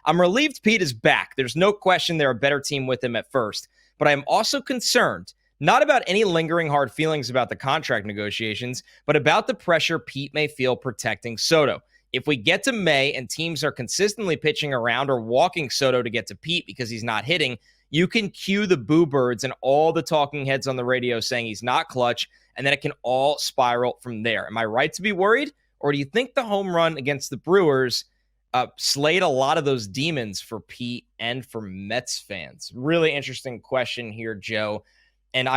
I'm relieved Pete is back. There's no question they're a better team with him at first. But I'm also concerned, not about any lingering hard feelings about the contract negotiations, but about the pressure Pete may feel protecting Soto. If we get to May and teams are consistently pitching around or walking Soto to get to Pete because he's not hitting, you can cue the boo birds and all the talking heads on the radio saying he's not clutch, and then it can all spiral from there. Am I right to be worried? Or do you think the home run against the Brewers slayed a lot of those demons for Pete and for Mets fans? Really interesting question here, Joe. And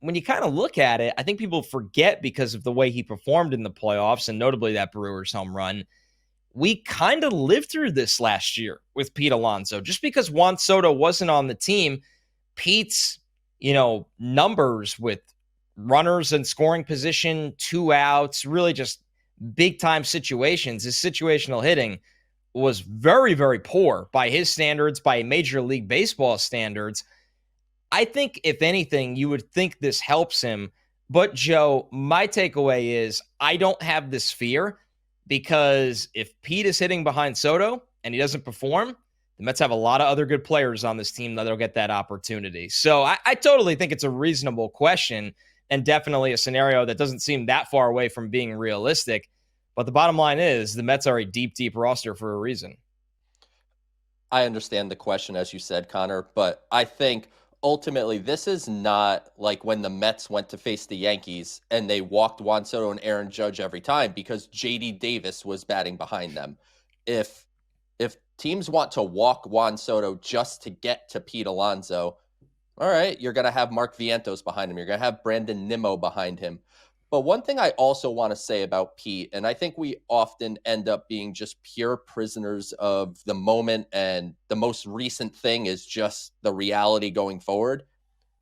when you kind of look at it, I think people forget because of the way he performed in the playoffs, and notably that Brewers home run. We kind of lived through this last year with Pete Alonso. Just because Juan Soto wasn't on the team, Pete's, numbers with runners in scoring position, 2 outs, really just big-time situations, his situational hitting was very, very poor by his standards, by Major League Baseball standards. I think, if anything, you would think this helps him. But, Joe, my takeaway is I don't have this fear because if Pete is hitting behind Soto and he doesn't perform, the Mets have a lot of other good players on this team that'll get that opportunity. So I totally think it's a reasonable question and definitely a scenario that doesn't seem that far away from being realistic. But the bottom line is the Mets are a deep, deep roster for a reason. I understand the question, as you said, Connor, but I think ultimately this is not like when the Mets went to face the Yankees and they walked Juan Soto and Aaron Judge every time because J.D. Davis was batting behind them. If teams want to walk Juan Soto just to get to Pete Alonso, all right, you're going to have Mark Vientos behind him. You're going to have Brandon Nimmo behind him. But one thing I also want to say about Pete, and I think we often end up being just pure prisoners of the moment, and the most recent thing is just the reality going forward.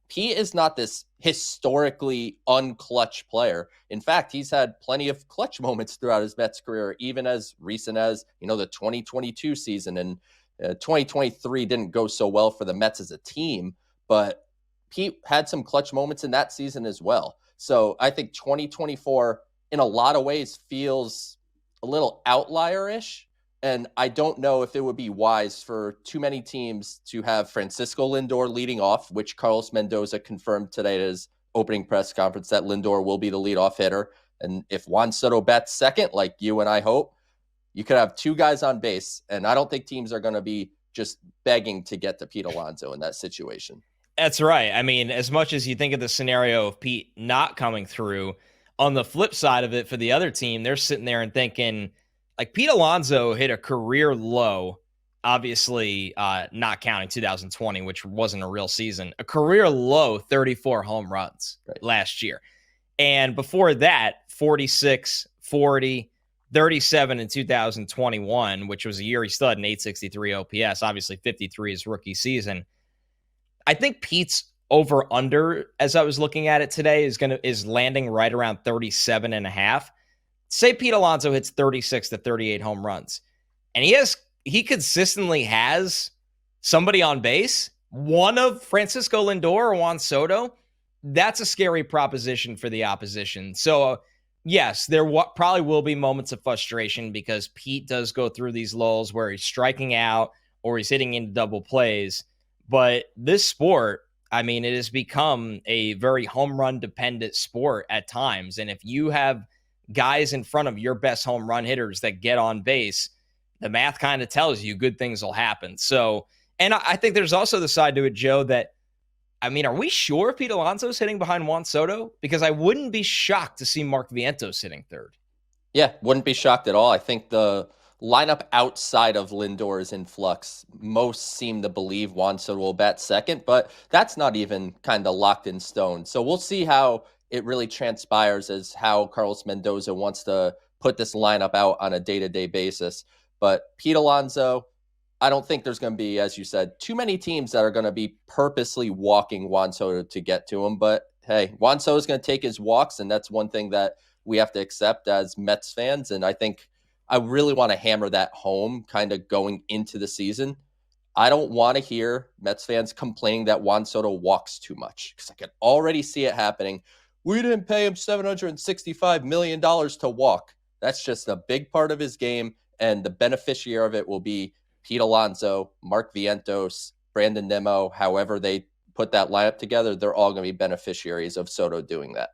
Pete is not this historically unclutch player. In fact, he's had plenty of clutch moments throughout his Mets career, even as recent as, the 2022 season. And 2023 didn't go so well for the Mets as a team, but Pete had some clutch moments in that season as well. So I think 2024 in a lot of ways feels a little outlier-ish. And I don't know if it would be wise for too many teams to have Francisco Lindor leading off, which Carlos Mendoza confirmed today at his opening press conference that Lindor will be the leadoff hitter. And if Juan Soto bats second, like you and I hope, you could have 2 guys on base. And I don't think teams are going to be just begging to get to Pete Alonso in that situation. That's right. I mean, as much as you think of the scenario of Pete not coming through, on the flip side of it for the other team, they're sitting there and thinking, like, Pete Alonso hit a career low, obviously not counting 2020, which wasn't a real season, a career low 34 home runs last year. And before that, 46, 40, 37 in 2021, which was a year he still had an 863 OPS, obviously 53 his rookie season. I think Pete's over-under, as I was looking at it today, is landing right around 37.5. Say Pete Alonso hits 36 to 38 home runs, and he consistently has somebody on base, one of Francisco Lindor or Juan Soto. That's a scary proposition for the opposition. So, yes, there probably will be moments of frustration because Pete does go through these lulls where he's striking out or he's hitting into double plays. But this sport, I mean, it has become a very home run dependent sport at times. And if you have guys in front of your best home run hitters that get on base, the math kind of tells you good things will happen. So, and I think there's also the side to it, Joe, that, I mean, are we sure Pete Alonso's hitting behind Juan Soto? Because I wouldn't be shocked to see Mark Vientos hitting third. Yeah, wouldn't be shocked at all. I think the lineup outside of Lindor is in flux. Most seem to believe Juan Soto will bat second, but that's not even kind of locked in stone. So we'll see how it really transpires as how Carlos Mendoza wants to put this lineup out on a day-to-day basis. But Pete Alonso, I don't think there's going to be, as you said, too many teams that are going to be purposely walking Juan Soto to get to him. But hey, Juan Soto is going to take his walks, and that's one thing that we have to accept as Mets fans. And I think I really want to hammer that home kind of going into the season. I don't want to hear Mets fans complaining that Juan Soto walks too much because I can already see it happening. We didn't pay him $765 million to walk. That's just a big part of his game, and the beneficiary of it will be Pete Alonso, Mark Vientos, Brandon Nimmo, however they put that lineup together, they're all going to be beneficiaries of Soto doing that.